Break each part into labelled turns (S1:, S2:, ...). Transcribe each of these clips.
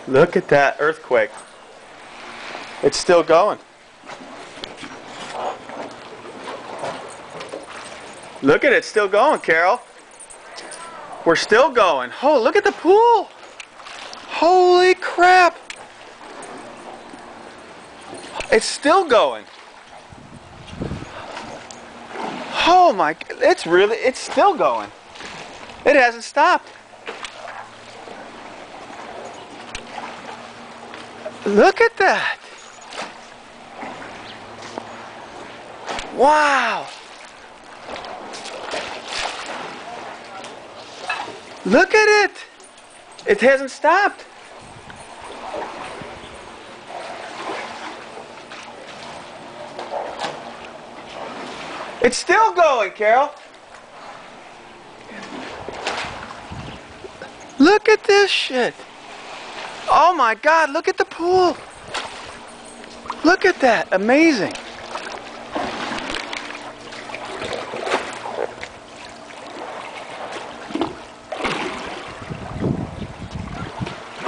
S1: Look at that earthquake. It's still going. Look at it, it's still going, Carol. We're still going. Oh, look at the pool. Holy crap. It's still going. Oh my, it's still going. It hasn't stopped. Look at that. Wow. Look at it. It hasn't stopped. It's still going, Carol. Look at this shit. Oh my God, look at the pool. Look at that, amazing.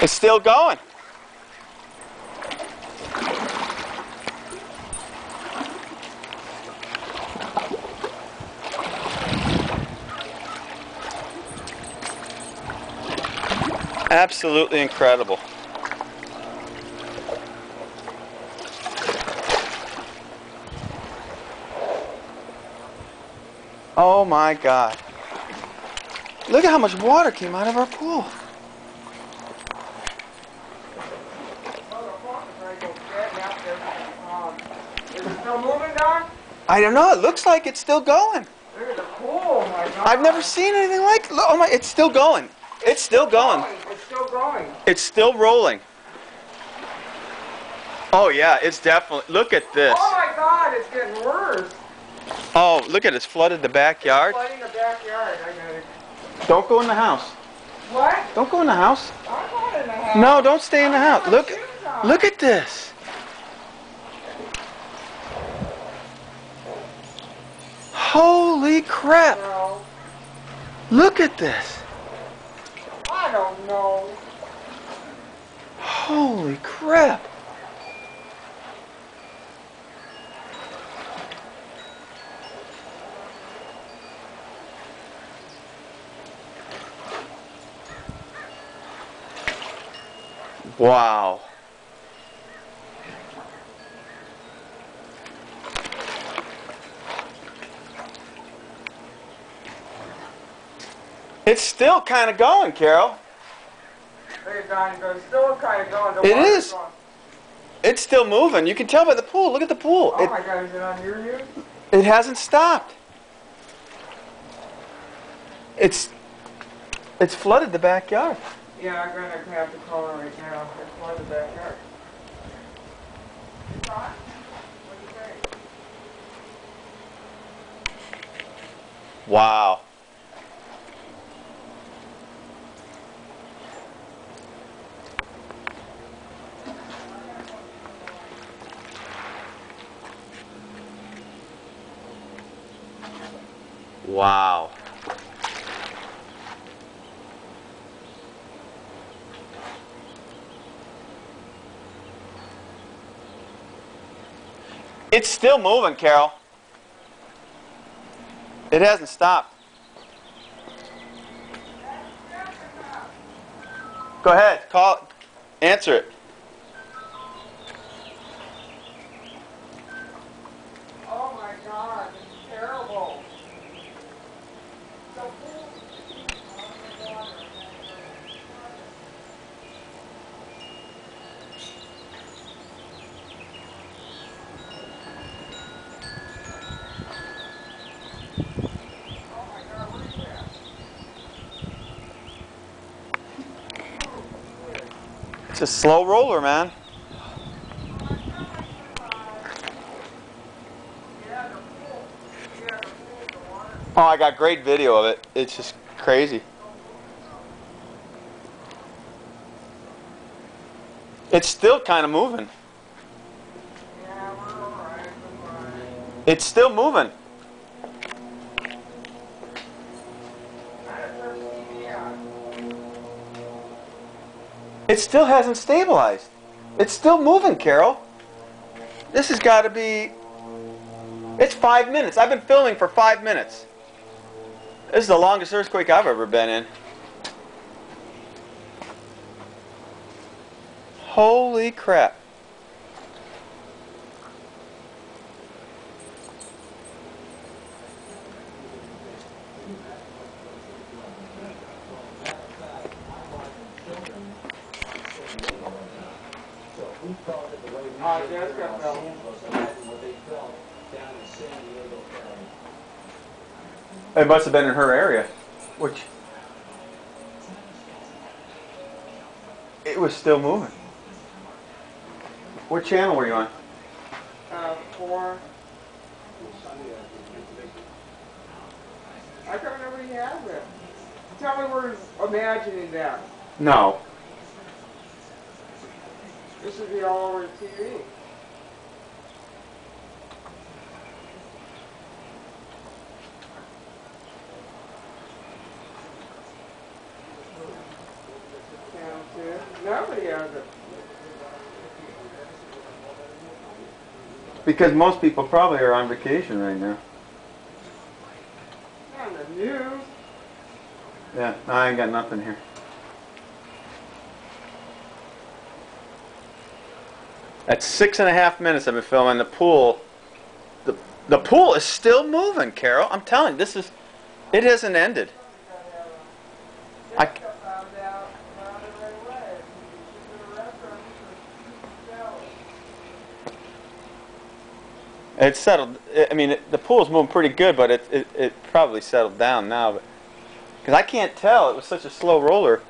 S1: It's still going. Absolutely incredible. Oh my God. Look at how much water came out of our pool.
S2: Is it still moving, Don?
S1: I don't know, it looks like it's still going.
S2: Look at the pool, my God.
S1: I've never seen anything like, oh my, it's still going. It's still going.
S2: It's still going.
S1: It's still rolling. Oh yeah, it's definitely, look at this.
S2: Oh my God, it's getting worse.
S1: Oh, look at it, it's flooded the backyard.
S2: It's flooding the backyard, I got it.
S1: Don't go in the house.
S2: What?
S1: Don't go in the house.
S2: I'm going in the house.
S1: No, don't stay in the house. Look,
S2: on.
S1: look at this. Holy crap.
S2: No,
S1: Look at this.
S2: I don't know.
S1: Holy crap. Wow. It's still kind of going, Carol.
S2: Look at Don, it's still kind of going.
S1: It is. It's still moving. You can tell by the pool. Look at the pool.
S2: Oh my God, is it on your view?
S1: It hasn't stopped. It's flooded the backyard.
S2: Yeah, I'm going to have to call her right now. It's flooded the backyard. Don, what do you think?
S1: Wow. Wow. It's still moving, Carol. It hasn't stopped. Go ahead, call, answer it.
S2: Oh my God, it's terrible. The pool.
S1: It's a slow roller, man. Oh, I got great video of it. It's just crazy. It's still kind of moving.
S2: Yeah, we're all right.
S1: It's still moving. It still hasn't stabilized. It's still moving, Carol. This has got to be... It's 5 minutes. I've been filming for 5 minutes. This is the longest earthquake I've ever been in. Holy crap. It must have been in her area, which it was still moving. What channel were you on?
S2: 4. I can't remember he has it. Tell me we're imagining that.
S1: No.
S2: This would be all over the TV. Nobody has it.
S1: Because most people probably are on vacation right now.
S2: Not in the news.
S1: Yeah, no, I ain't got nothing here. At 6.5 minutes I've been filming the pool. The pool is still moving, Carol. I'm telling you, it hasn't ended. It's settled. I mean, the pool's moving pretty good, but it probably settled down now. Because I can't tell. It was such a slow roller.